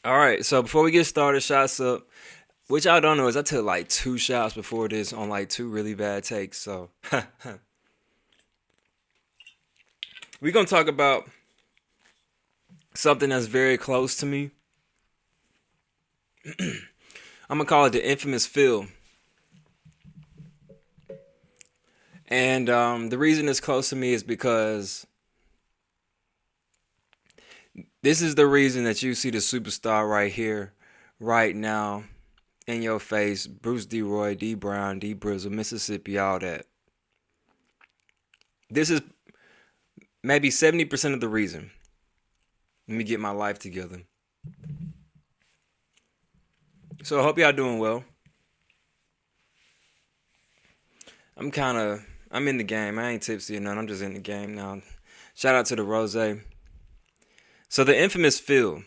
All right, so before we get started, shots up. What y'all don't know is I took like two shots before this on like two really bad takes. So we're gonna talk about something that's very close to me. I'm gonna call it the infamous Phil. And the reason it's close to me is because this is the reason that you see the superstar right here, right now, in your face. Bruce D. Roy, Dee Brown, D. Brizzle, Mississippi, all that. This is maybe 70% of the reason. Let me get my life together. So I hope y'all doing well. I'm in the game. I ain't tipsy or nothing. I'm just in the game now. Shout out to the Rose. So the infamous Phil.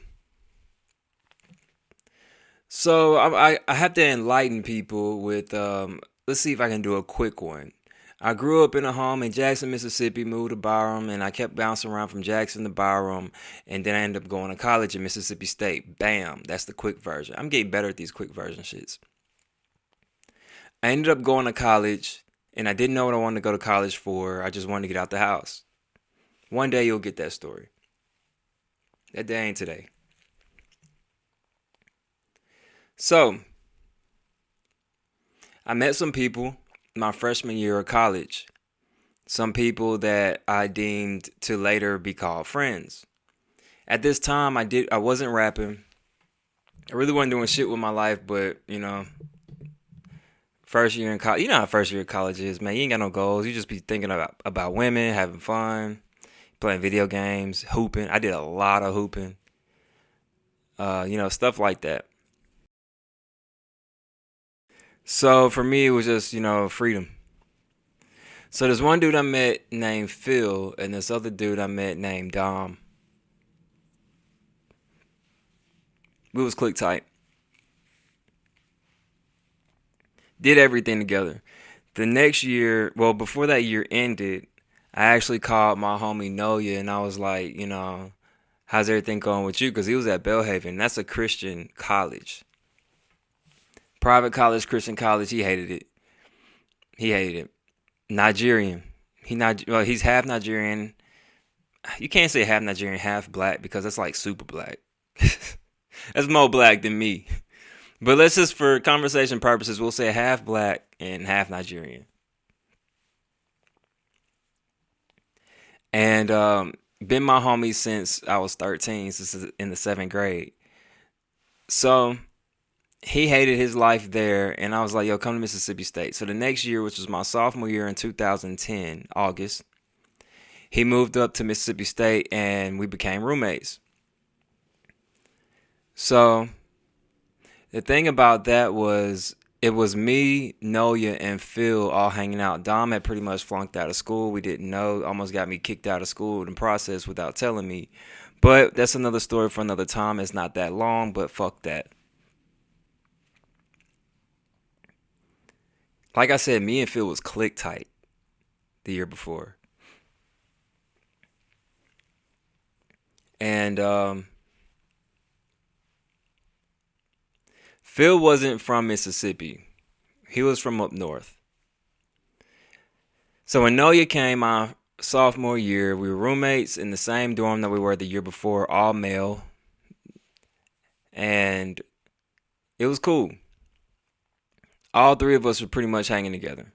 So I have to enlighten people with let's see if I can do a quick one. I grew up in a home in Jackson, Mississippi, moved to Byram, and I kept bouncing around from Jackson to Byram, and then I ended up going to college at Mississippi State. Bam, that's the quick version. I'm getting better at these quick version shits. I ended up going to college, and I didn't know what I wanted to go to college for. I just wanted to get out the house. One day you'll get that story. That day ain't today. So, I met some people my freshman year of college. Some people that I deemed to later be called friends. At this time, I wasn't rapping. I really wasn't doing shit with my life, but first year in college, you know how first year of college is, man. You ain't got no goals. You just be thinking about women, having fun, playing video games, hooping. I did a lot of hooping. Stuff like that. So for me, it was just, freedom. So there's one dude I met named Phil, and this other dude I met named Dom. We was click tight. Did everything together. The next year, well, before that year ended, I actually called my homie Noya, and I was like, how's everything going with you? Because he was at Belhaven. That's a Christian college. Private college, Christian college. He hated it. He hated it. Nigerian. He's half Nigerian. You can't say half Nigerian, half black because that's like super black. That's more black than me. But let's just, for conversation purposes, we'll say half black and half Nigerian. And been my homie since I was 13, since in the 7th grade. So he hated his life there, and I was like, yo, come to Mississippi State. So the next year, which was my sophomore year in 2010, August, he moved up to Mississippi State, and we became roommates. So the thing about that was it was me, Noya, and Phil all hanging out. Dom had pretty much flunked out of school. We didn't know. Almost got me kicked out of school in the process without telling me. But that's another story for another time. It's not that long, but fuck that. Like I said, me and Phil was click tight the year before. And Phil wasn't from Mississippi. He was from up north. So when Noya came my sophomore year, we were roommates in the same dorm that we were the year before, all male. And it was cool. All three of us were pretty much hanging together.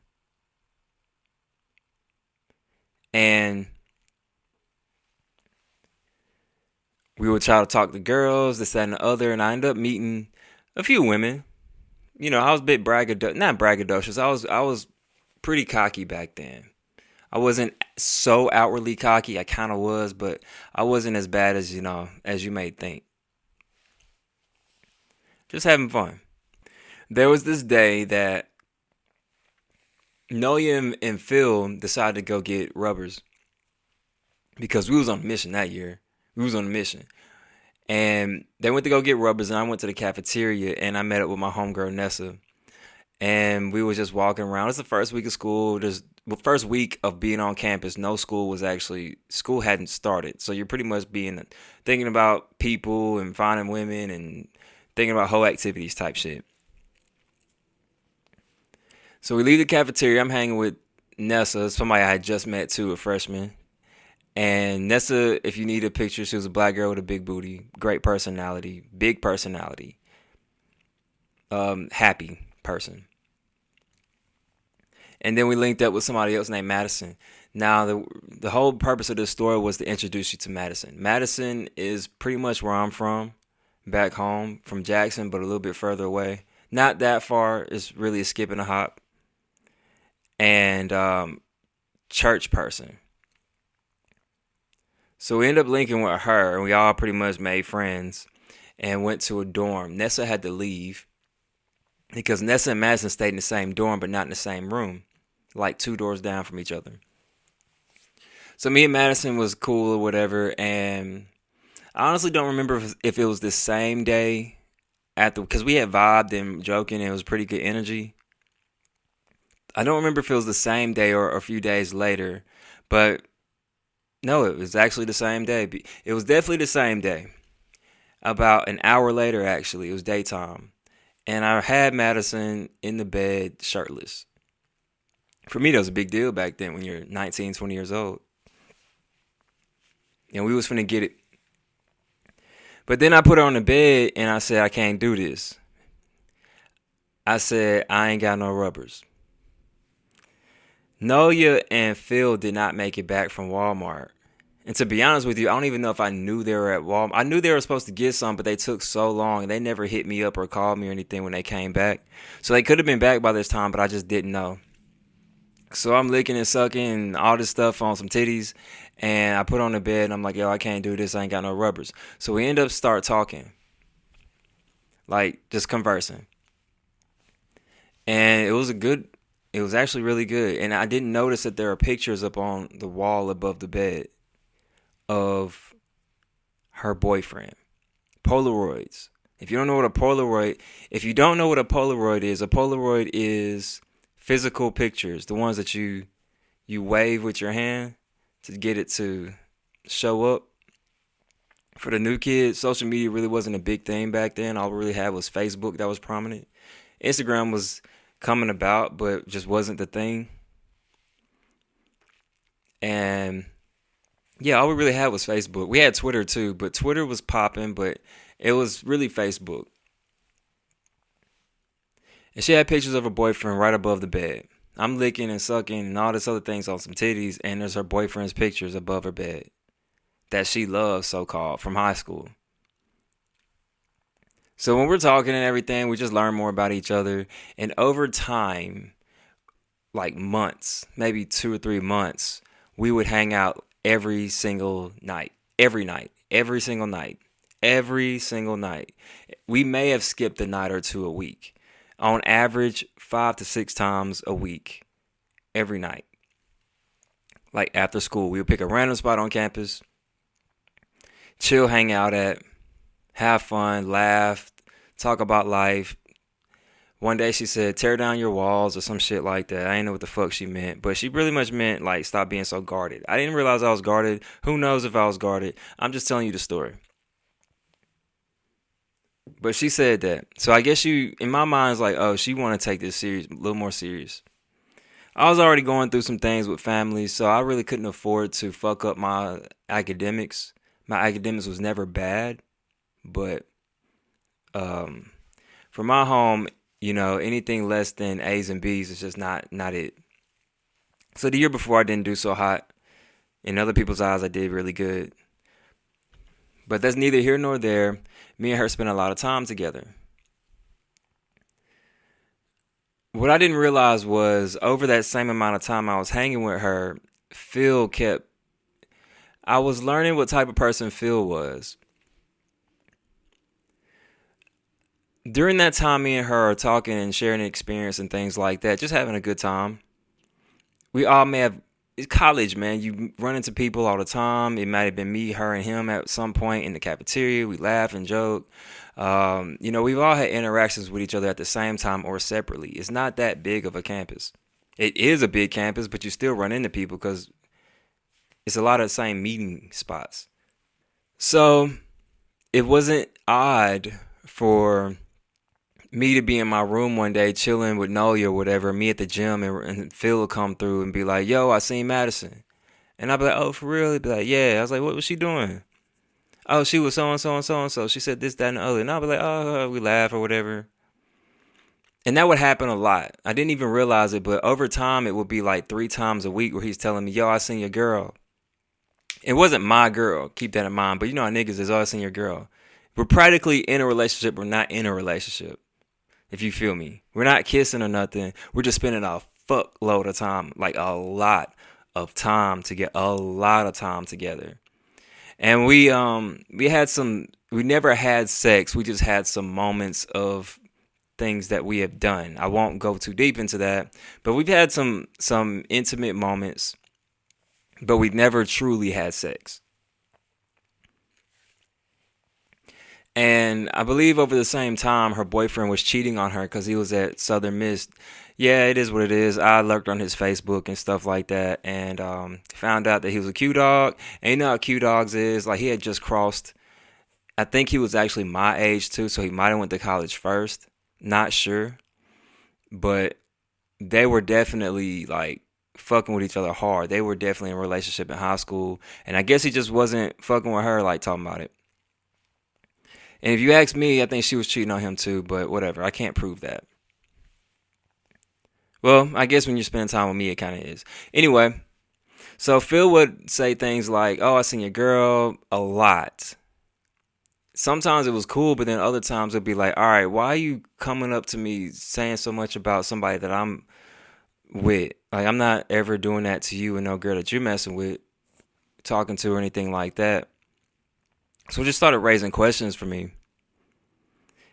And we would try to talk to girls, this, that, and the other. And I ended up meeting a few women. I was a bit not braggadocious. I was pretty cocky back then. I wasn't so outwardly cocky. I kind of was, but I wasn't as bad as as you may think. Just having fun. There was this day that Noya and Phil decided to go get rubbers because we was on a mission that year. We was on a mission. And they went to go get rubbers, and I went to the cafeteria, and I met up with my homegirl, Nessa. and we was just walking around. It's the first week of school. First week of being on campus. No school hadn't started, so you're pretty much being thinking about people and finding women and thinking about whole activities type shit. So we leave the cafeteria. I'm hanging with Nessa, somebody I had just met too, a freshman. And Nessa, if you need a picture, she was a black girl with a big booty, great personality, big personality, happy person. And then we linked up with somebody else named Madison. Now, the whole purpose of this story was to introduce you to Madison. Madison is pretty much where I'm from, back home, from Jackson, but a little bit further away. Not that far. It's really a skip and a hop. And church person. So we ended up linking with her, and we all pretty much made friends and went to a dorm. Nessa had to leave because Nessa and Madison stayed in the same dorm, but not in the same room, like 2 doors down from each other. So me and Madison was cool or whatever, and I honestly don't remember if it was the same day because we had vibed and joking, and it was pretty good energy. I don't remember if it was the same day or a few days later, but no, it was actually the same day. It was definitely the same day. About an hour later, actually, it was daytime. And I had Madison in the bed shirtless. For me, that was a big deal back then when you're 19, 20 years old. And we was finna get it. But then I put her on the bed and I said, I can't do this. I said, I ain't got no rubbers. Noya and Phil did not make it back from Walmart. And to be honest with you, I don't even know if I knew they were at Walmart. I knew they were supposed to get some, but they took so long. And they never hit me up or called me or anything when they came back. So they could have been back by this time, but I just didn't know. So I'm licking and sucking and all this stuff on some titties. And I put her on the bed and I'm like, yo, I can't do this. I ain't got no rubbers. So we end up start talking. Like, just conversing. And it was actually really good. And I didn't notice that there are pictures up on the wall above the bed of her boyfriend. Polaroids. If you don't know what a Polaroid is physical pictures, the ones that you wave with your hand to get it to show up. For the new kids, social media really wasn't a big thing back then. All we really had was Facebook that was prominent. Instagram was coming about, but just wasn't the thing. And yeah, all we really had was Facebook. We had Twitter too, but Twitter was popping, but it was really Facebook. And she had pictures of her boyfriend right above the bed. I'm licking and sucking and all this other things on some titties, and there's her boyfriend's pictures above her bed that she loves, so-called, from high school. So when we're talking and everything, we just learn more about each other. And over time, like months, maybe 2 or 3 months, we would hang out every single night. Every single night. We may have skipped a night or two a week. On average, 5 to 6 times a week. Every night. Like after school, we would pick a random spot on campus. Chill, hang out at. Have fun, laugh, talk about life. One day she said, tear down your walls or some shit like that. I didn't know what the fuck she meant. But she really much meant, like, stop being so guarded. I didn't realize I was guarded. Who knows if I was guarded? I'm just telling you the story. But she said that. So I guess in my mind, it's like, oh, she want to take this serious, a little more serious. I was already going through some things with family, so I really couldn't afford to fuck up my academics. My academics was never bad. But for my home, anything less than A's and B's is just not it. So the year before, I didn't do so hot. In other people's eyes, I did really good. But that's neither here nor there. Me and her spent a lot of time together. What I didn't realize was over that same amount of time I was hanging with her, I was learning what type of person Phil was. During that time, me and her are talking and sharing experience and things like that, just having a good time. We all may have it's college, man. You run into people all the time. It might have been me, her, and him at some point in the cafeteria. We laugh and joke. We've all had interactions with each other at the same time or separately. It's not that big of a campus. It is a big campus, but you still run into people because it's a lot of the same meeting spots. So it wasn't odd for me to be in my room one day chilling with Nolia or whatever, me at the gym, and Phil will come through and be like, "Yo, I seen Madison." And I'd be like, "Oh, for real?" He'd be like, "Yeah." I was like, "What was she doing?" "Oh, she was so and so and so and so. She said this, that, and the other." And I'd be like, "Oh," we laugh or whatever. And that would happen a lot. I didn't even realize it, but over time, it would be like 3 times a week where he's telling me, "Yo, I seen your girl." It wasn't my girl. Keep that in mind. But you know how niggas is, "Oh, I seen your girl." We're practically in a relationship. We're not in a relationship. If you feel me. We're not kissing or nothing. We're just spending a fuckload of time, like a lot of time together. And we never had sex. We just had some moments of things that we have done. I won't go too deep into that, but we've had some intimate moments, but we never truly had sex. And I believe over the same time, her boyfriend was cheating on her because he was at Southern Miss. Yeah, it is what it is. I lurked on his Facebook and stuff like that, and found out that he was a Q dog. And you know how Q dogs is. Like he had just crossed. I think he was actually my age too, so he might have went to college first. Not sure, but they were definitely like fucking with each other hard. They were definitely in a relationship in high school, and I guess he just wasn't fucking with her like talking about it. And if you ask me, I think she was cheating on him too, but whatever. I can't prove that. Well, I guess when you're spending time with me, it kind of is. Anyway, so Phil would say things like, "Oh, I seen your girl," a lot. Sometimes it was cool, but then other times it'd be like, "All right, why are you coming up to me saying so much about somebody that I'm with? Like, I'm not ever doing that to you and no girl that you're messing with, talking to, or anything like that." So it just started raising questions for me.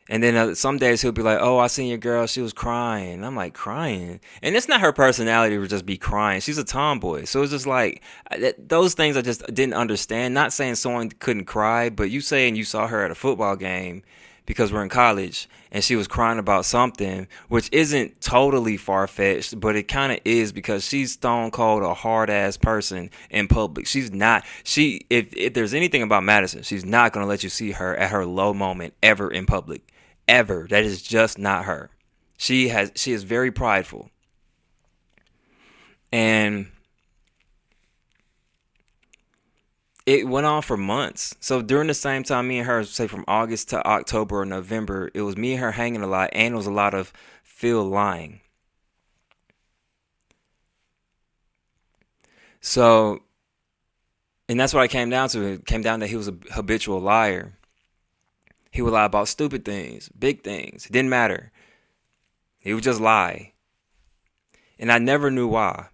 And then some days he'll be like, "Oh, I seen your girl. She was crying." And I'm like, "Crying?" And it's not her personality to just be crying. She's a tomboy. So it's just like, those things I just didn't understand. Not saying someone couldn't cry, but you saying you saw her at a football game because we're in college and she was crying about something, which isn't totally far fetched, but it kind of is because she's stone cold a hard ass person in public. She's not, if there's anything about Madison, she's not going to let you see her at her low moment ever in public. Ever. That is just not her. She is very prideful. And it went on for months. So during the same time, me and her, say from August to October or November, it was me and her hanging a lot, and it was a lot of Phil lying. So, and that's what I came down to. It came down that he was a habitual liar. He would lie about stupid things, big things. It didn't matter. He would just lie. And I never knew why.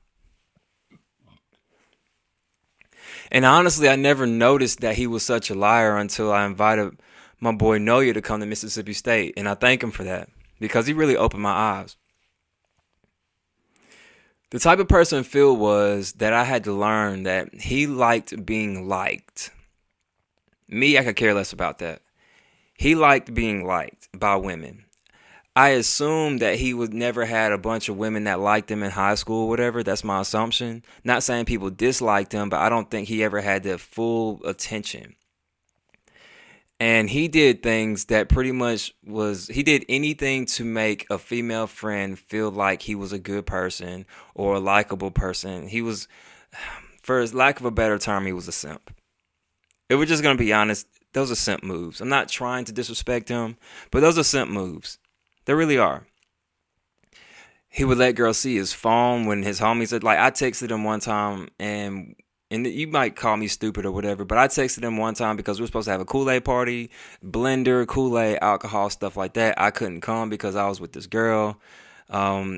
And honestly, I never noticed that he was such a liar until I invited my boy Noya to come to Mississippi State. And I thank him for that because he really opened my eyes. The type of person Phil was that I had to learn that he liked being liked. Me, I could care less about that. He liked being liked by women. I assumed that he would never had a bunch of women that liked him in high school or whatever. That's my assumption. Not saying people disliked him, but I don't think he ever had the full attention. And he did things that pretty much he did anything to make a female friend feel like he was a good person or a likable person. He was, for his lack of a better term, he was a simp. If we're just going to be honest, those are simp moves. I'm not trying to disrespect him, but those are simp moves. They really are. He would let girls see his phone when his homies said, like, I texted him one time, and you might call me stupid or whatever, but I texted him one time because we were supposed to have a Kool-Aid party, blender, Kool-Aid, alcohol, stuff like that. I couldn't come because I was with this girl,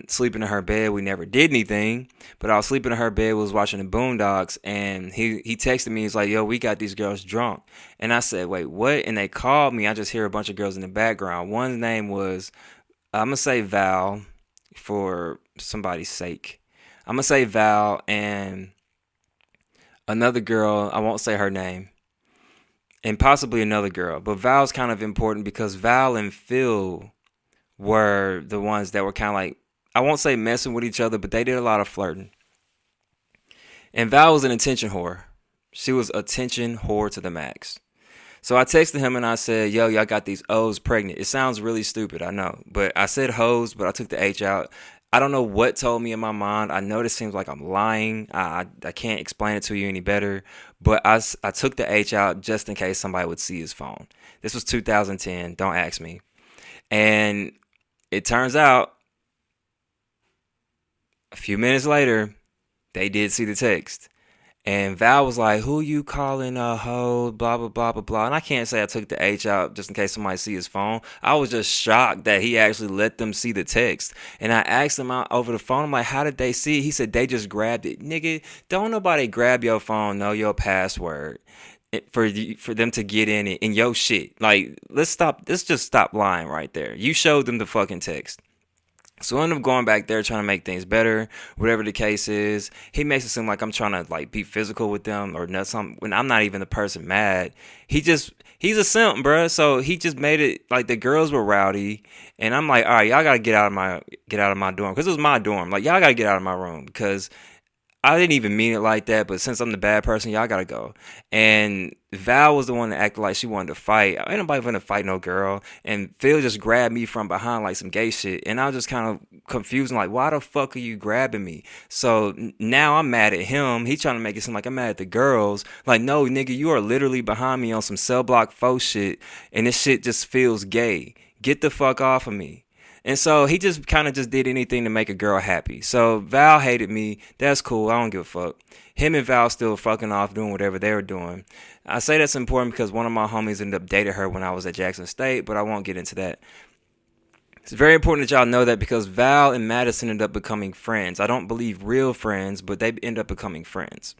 sleeping in her bed. We never did anything, but I was sleeping in her bed, was watching the Boondocks, and he texted me. He's like, "Yo, we got these girls drunk." And I said, "Wait, what?" And they called me. I just hear a bunch of girls in the background. One's name was, I'm going to say Val for somebody's sake. I'm going to say Val, and another girl, I won't say her name, and possibly another girl. But Val's kind of important because Val and Phil were the ones that were kind of like, I won't say messing with each other, but they did a lot of flirting. And Val was an attention whore. She was attention whore to the max. So I texted him and I said, yo, y'all got these O's pregnant. It sounds really stupid, I know. But I said hoes, but I took the H out. I don't know what told me in my mind. I know this seems like I'm lying. I can't explain it to you any better. But I took the H out just in case somebody would see his phone. This was 2010. Don't ask me. And it turns out a few minutes later, they did see the text. And Val was like, who you calling a hoe, blah, blah, blah, blah, blah. And I can't say I took the H out just in case somebody see his phone. I was just shocked that he actually let them see the text. And I asked him out over the phone, I'm like, how did they see it? He said, they just grabbed it. Nigga, don't nobody grab your phone, know your password for them to get in it in your shit. Like, let's just stop lying right there. You showed them the fucking text. So I end up going back there trying to make things better, whatever the case is. He makes it seem like I'm trying to like be physical with them or not something when I'm not even the person mad. He's a simp, bruh. So he just made it like the girls were rowdy, and I'm like, all right, y'all gotta get out of my dorm because it was my dorm. Like y'all gotta get out of my room because I didn't even mean it like that, but since I'm the bad person, y'all gotta go. And Val was the one that acted like she wanted to fight. Ain't nobody finna fight no girl. And Phil just grabbed me from behind like some gay shit. And I was just kind of confused, like, why the fuck are you grabbing me? So now I'm mad at him. He trying to make it seem like I'm mad at the girls. Like, no, nigga, you are literally behind me on some cell block faux shit. And this shit just feels gay. Get the fuck off of me. And so he just kind of just did anything to make a girl happy. So Val hated me. That's cool. I don't give a fuck. Him and Val still fucking off doing whatever they were doing. I say that's important because one of my homies ended up dating her when I was at Jackson State, but I won't get into that. It's very important that y'all know that because Val and Madison ended up becoming friends. I don't believe real friends, but they end up becoming friends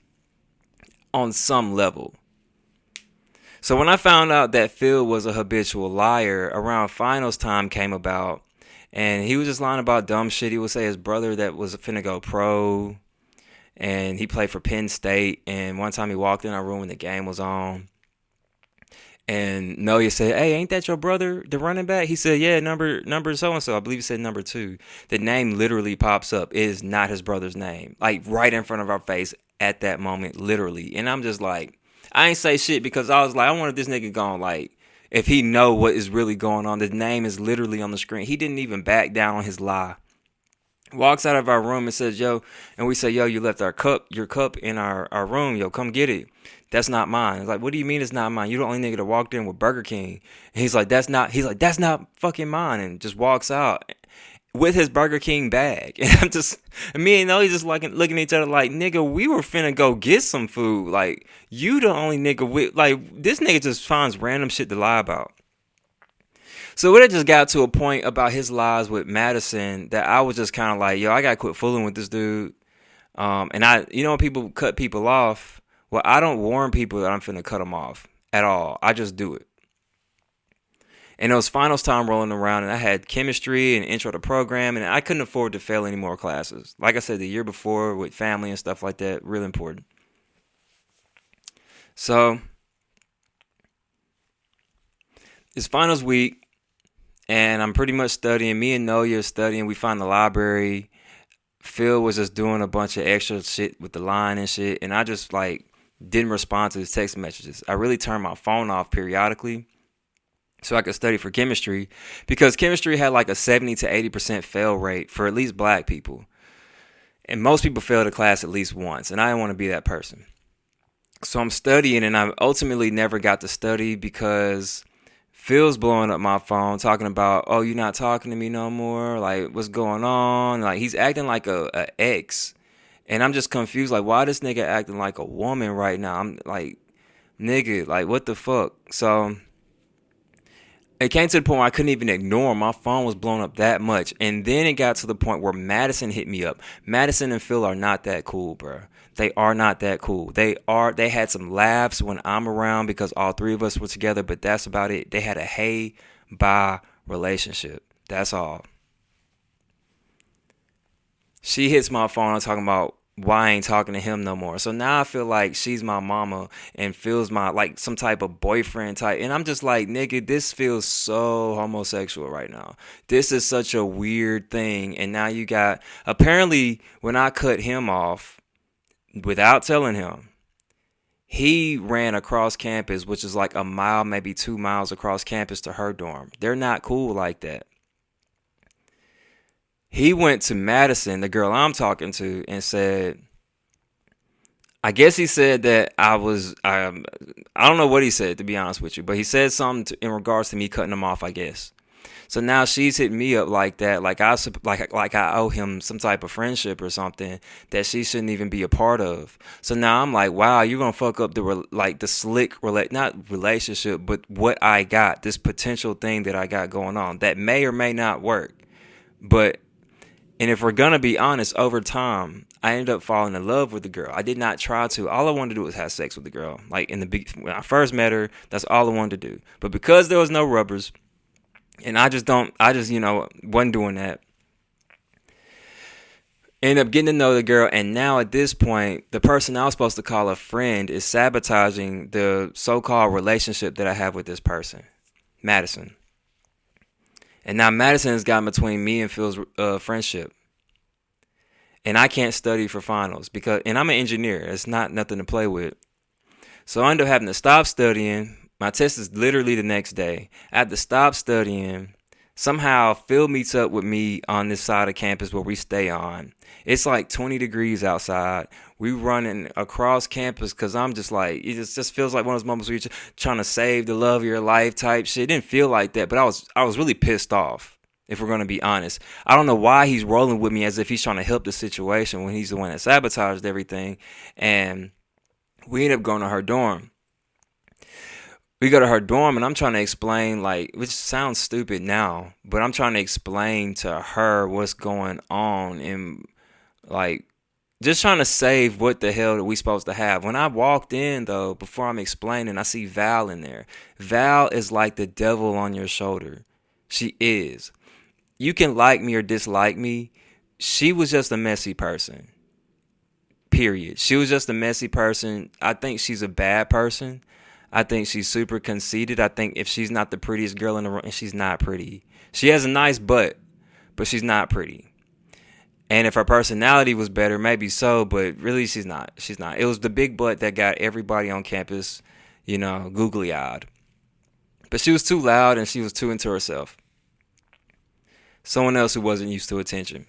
on some level. So when I found out that Phil was a habitual liar, around finals time came about. And he was just lying about dumb shit. He would say his brother that was finna go pro. And he played for Penn State. And one time he walked in our room when the game was on. And Noya said, hey, ain't that your brother, the running back? He said, yeah, number so-and-so. I believe he said number 2. The name literally pops up. It is not his brother's name. Like right in front of our face at that moment, literally. And I'm just like, I ain't say shit because I was like, I wanted this nigga gone like, if he know what is really going on. The name is literally on the screen. He didn't even back down on his lie. Walks out of our room and says, yo, and we say, yo, you left your cup in our room. Yo, come get it. That's not mine. It's like, what do you mean it's not mine? You're the only nigga that walked in with Burger King. And he's like, that's not fucking mine. And just walks out with his Burger King bag. And I'm just, me and Ellie just like looking at each other like, nigga, we were finna go get some food. Like, you the only nigga with, like, this nigga just finds random shit to lie about. So it just got to a point about his lies with Madison that I was just kind of like, yo, I gotta quit fooling with this dude. And when people cut people off, well, I don't warn people that I'm finna cut them off at all. I just do it. And it was finals time rolling around, and I had chemistry and intro to program, and I couldn't afford to fail any more classes. Like I said, the year before with family and stuff like that, really important. So it's finals week, and I'm pretty much studying. Me and Noya are studying. We find the library. Phil was just doing a bunch of extra shit with the line and shit, and I just like didn't respond to his text messages. I really turned my phone off periodically so I could study for chemistry because chemistry had like a 70 to 80% fail rate for at least black people. And most people fail the class at least once, and I didn't want to be that person. So I'm studying, and I ultimately never got to study because Phil's blowing up my phone talking about, oh, you're not talking to me no more? Like, what's going on? Like, he's acting like a ex. And I'm just confused, like, why this nigga acting like a woman right now? I'm like, nigga, like, what the fuck? So it came to the point where I couldn't even ignore him. My phone was blown up that much. And then it got to the point where Madison hit me up. Madison and Phil are not that cool, bro. They are not that cool. They had some laughs when I'm around because all three of us were together, but that's about it. They had a hey, bye relationship. That's all. She hits my phone. I'm talking about, why I ain't talking to him no more. So now I feel like she's my mama and feels my like some type of boyfriend type. And I'm just like, nigga, this feels so homosexual right now. This is such a weird thing. And now you got apparently when I cut him off without telling him, he ran across campus, which is like a mile, maybe 2 miles across campus to her dorm. They're not cool like that. He went to Madison, the girl I'm talking to, and said, I guess he said that I don't know what he said, to be honest with you, but he said something in regards to me cutting him off, I guess. So now she's hitting me up like that, like I owe him some type of friendship or something that she shouldn't even be a part of. So now I'm like, wow, you're gonna fuck up the slick not relationship, but what I got, this potential thing that I got going on that may or may not work. But and if we're gonna be honest, over time, I ended up falling in love with the girl. I did not try to. All I wanted to do was have sex with the girl. Like when I first met her, that's all I wanted to do. But because there was no rubbers, and I just wasn't doing that. Ended up getting to know the girl, and now at this point, the person I was supposed to call a friend is sabotaging the so-called relationship that I have with this person, Madison. And now Madison has gotten between me and Phil's friendship. And I can't study for finals and I'm an engineer. It's not nothing to play with. So I end up having to stop studying. My test is literally the next day. I have to stop studying. Somehow Phil meets up with me on this side of campus where we stay on. It's like 20 degrees outside. We running across campus because I'm just like, it just feels like one of those moments where you're trying to save the love of your life type shit. It didn't feel like that, but I was really pissed off, if we're going to be honest. I don't know why he's rolling with me as if he's trying to help the situation when he's the one that sabotaged everything. And we end up going to her dorm. We go to her dorm, and I'm trying to explain, like, which sounds stupid now, but I'm trying to explain to her what's going on and, like, just trying to save what the hell that we supposed to have. When I walked in, though, before I'm explaining, I see Val in there. Val is like the devil on your shoulder. She is. You can like me or dislike me. She was just a messy person. Period. She was just a messy person. I think she's a bad person. I think she's super conceited. I think if she's not the prettiest girl in the room, and she's not pretty. She has a nice butt, but she's not pretty. And if her personality was better, maybe so, but really she's not. She's not. It was the big butt that got everybody on campus, googly-eyed. But she was too loud and she was too into herself. Someone else who wasn't used to attention.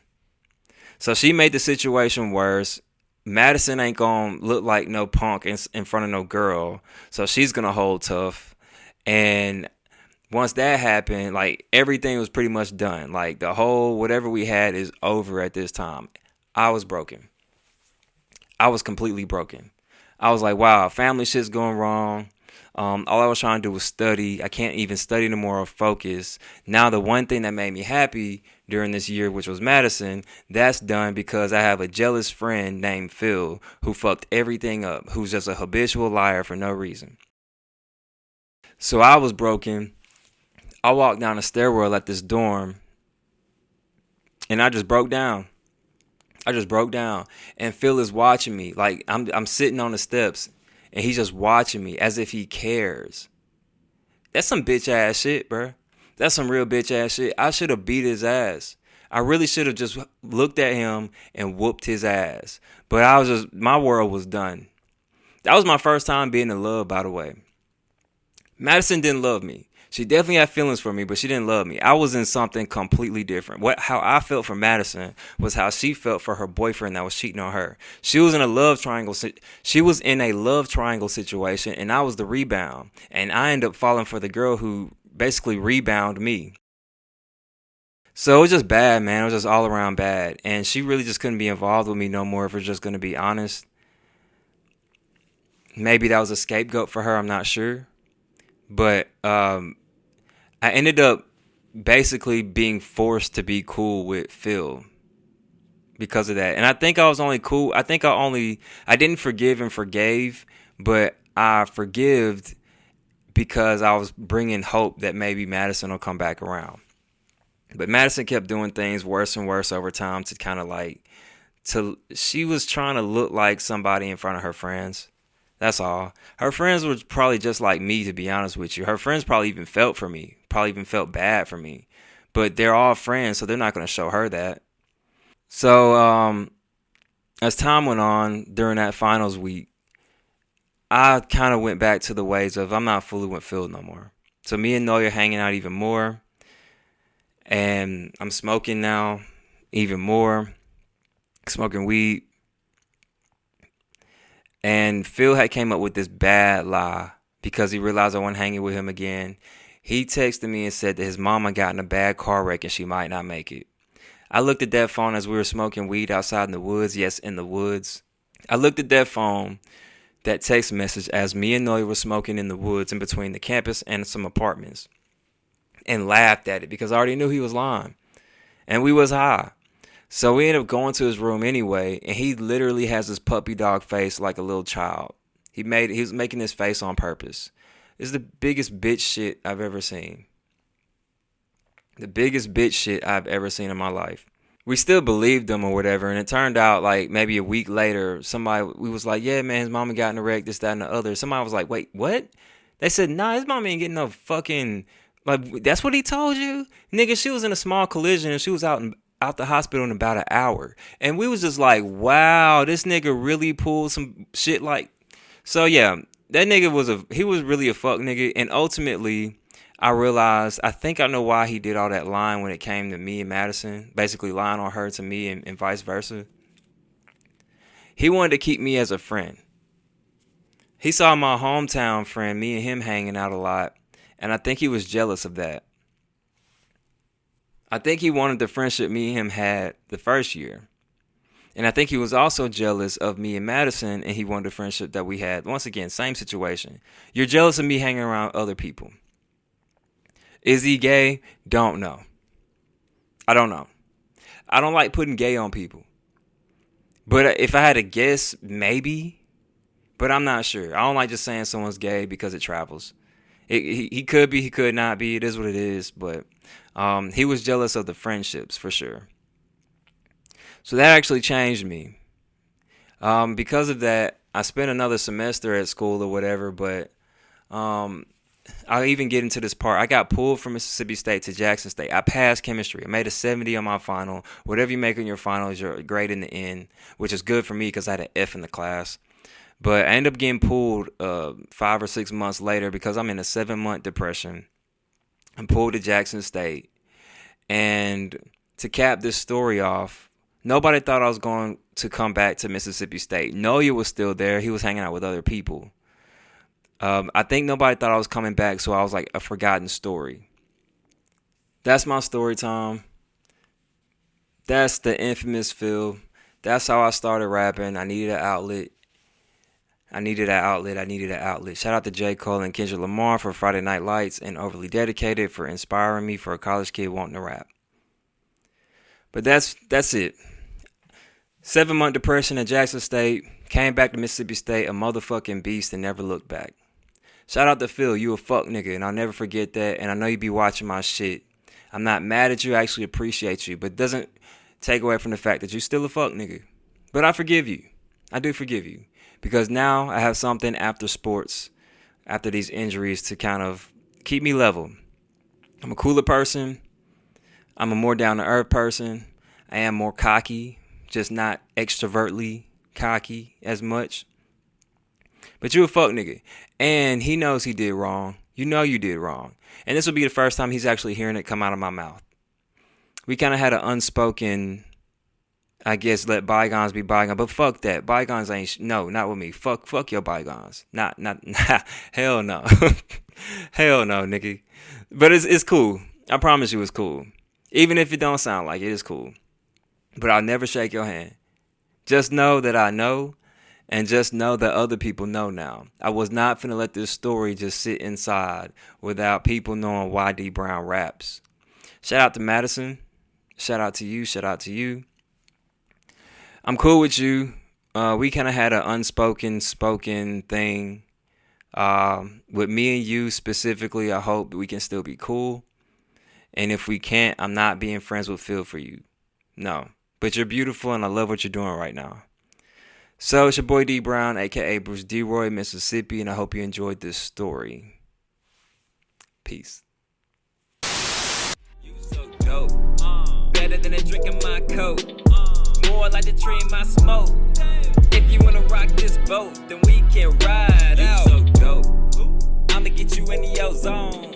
So she made the situation worse. Madison ain't gonna look like no punk in front of no girl. So she's gonna hold tough. And once that happened, like, everything was pretty much done. Like, the whole whatever we had is over at this time. I was broken. I was completely broken. I was like, wow, family shit's going wrong. All I was trying to do was study. I can't even study no more or focus. Now the one thing that made me happy during this year, which was Madison, that's done because I have a jealous friend named Phil who fucked everything up, who's just a habitual liar for no reason. So I was broken. I walked down the stairwell at this dorm, and I just broke down. And Phil is watching me. Like, I'm sitting on the steps, and he's just watching me as if he cares. That's some bitch ass shit, bro. That's some real bitch ass shit. I should have beat his ass. I really should have just looked at him and whooped his ass. But my world was done. That was my first time being in love, by the way. Madison didn't love me. She definitely had feelings for me, but she didn't love me. I was in something completely different. How I felt for Madison was how she felt for her boyfriend that was cheating on her. She was in a love triangle. She was in a love triangle situation, and I was the rebound. And I ended up falling for the girl who basically rebounded me. So it was just bad, man. It was just all around bad. And she really just couldn't be involved with me no more, if we're just going to be honest. Maybe that was a scapegoat for her. I'm not sure. But I ended up basically being forced to be cool with Phil because of that. And I think I was only cool. I didn't forgive and forgave, but I forgived because I was bringing hope that maybe Madison will come back around. But Madison kept doing things worse and worse over time to kind of like she was trying to look like somebody in front of her friends. That's all. Her friends were probably just like me, to be honest with you. Her friends probably even felt for me, probably even felt bad for me. But they're all friends, so they're not going to show her that. So, as time went on during that finals week, I kind of went back to the ways of I'm not fooling with Phil no more. So me and Noya hanging out even more, and I'm smoking now even more, smoking weed. And Phil had came up with this bad lie because he realized I wasn't hanging with him again. He texted me and said that his mama got in a bad car wreck and she might not make it. I looked at that phone as we were smoking weed outside in the woods. Yes, in the woods. I looked at that phone, that text message, as me and Noy were smoking in the woods in between the campus and some apartments, and laughed at it because I already knew he was lying. And we was high. So we ended up going to his room anyway, and he literally has this puppy dog face like a little child. He was making this face on purpose. It's the biggest bitch shit I've ever seen. The biggest bitch shit I've ever seen in my life. We still believed him or whatever, and it turned out like maybe a week later, we was like, yeah, man, his mama got in a wreck, this, that, and the other. Somebody was like, wait, what? They said, nah, his mama ain't getting no fucking, like, that's what he told you? Nigga, she was in a small collision and she was out the hospital in about an hour. And we was just like, wow, this nigga really pulled some shit like, so yeah, that nigga he was really a fuck nigga. And ultimately, I realized, I think I know why he did all that lying when it came to me and Madison, basically lying on her to me and vice versa. He wanted to keep me as a friend. He saw my hometown friend, me and him hanging out a lot, and I think he was jealous of that. I think he wanted the friendship me and him had the first year. And I think he was also jealous of me and Madison, and he wanted the friendship that we had. Once again, same situation. You're jealous of me hanging around other people. Is he gay? Don't know. I don't know. I don't like putting gay on people. But if I had to guess, maybe. But I'm not sure. I don't like just saying someone's gay because it travels. He could be, he could not be. It is what it is. But he was jealous of the friendships for sure. So that actually changed me. Because of that, I spent another semester at school or whatever. But I'll even get into this part. I got pulled from Mississippi State to Jackson State. I passed chemistry. I made a 70 on my final. Whatever you make on your final is your grade in the end, which is good for me because I had an F in the class. But I ended up getting pulled 5 or 6 months later because I'm in a 7-month depression. I'm pulled to Jackson State. And to cap this story off, nobody thought I was going to come back to Mississippi State. Noya was still there. He was hanging out with other people. I think nobody thought I was coming back, so I was like a forgotten story. That's my story time. That's the infamous Phil. That's how I started rapping. I needed an outlet. I needed an outlet. Shout out to J. Cole and Kendrick Lamar for Friday Night Lights and Overly Dedicated for inspiring me for a college kid wanting to rap. But that's it. 7-month depression at Jackson State. Came back to Mississippi State, a motherfucking beast, and never looked back. Shout out to Phil. You a fuck nigga, and I'll never forget that. And I know you be watching my shit. I'm not mad at you. I actually appreciate you. But it doesn't take away from the fact that you still a fuck nigga. But I forgive you. I do forgive you. Because now I have something after sports, after these injuries, to kind of keep me level. I'm a cooler person. I'm a more down-to-earth person. I am more cocky, just not extrovertly cocky as much. But you a fuck nigga. And he knows he did wrong. You know you did wrong. And this will be the first time he's actually hearing it come out of my mouth. We kind of had an unspoken, I guess, let bygones be bygones. But fuck that. Bygones ain't, no, not with me. Fuck your bygones. Not, hell no. Hell no, nigga. But it's cool. I promise you it's cool. Even if it don't sound like it, it's cool. But I'll never shake your hand. Just know that I know, and just know that other people know now. I was not finna let this story just sit inside without people knowing why Dee Brown raps. Shout out to Madison. Shout out to you. Shout out to you. I'm cool with you. We kind of had an spoken thing. With me and you specifically, I hope we can still be cool. And if we can't, I'm not being friends with Phil for you. No. but you're beautiful and I love what you're doing right now. So it's your boy Dee Brown, aka Bruce D-Roy, Mississippi, and I hope you enjoyed this story. Peace. You so dope. Better than a drink in my coat. More like the tree in my smoke. If you wanna rock this boat, then we can ride out. You so dope. I'ma get you into your zone.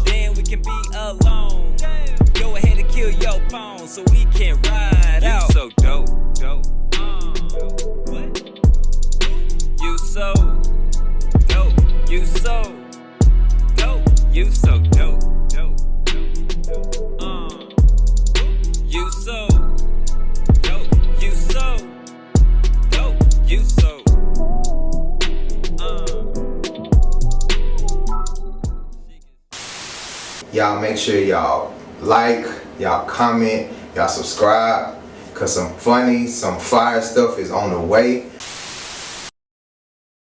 Then we can be alone. Go ahead and kill your phone so we can ride out. You so dope. What? You so dope. You so dope. You so dope. You so dope. You so dope. You so Y'all make sure y'all like, y'all comment, y'all subscribe, cause some funny, some fire stuff is on the way.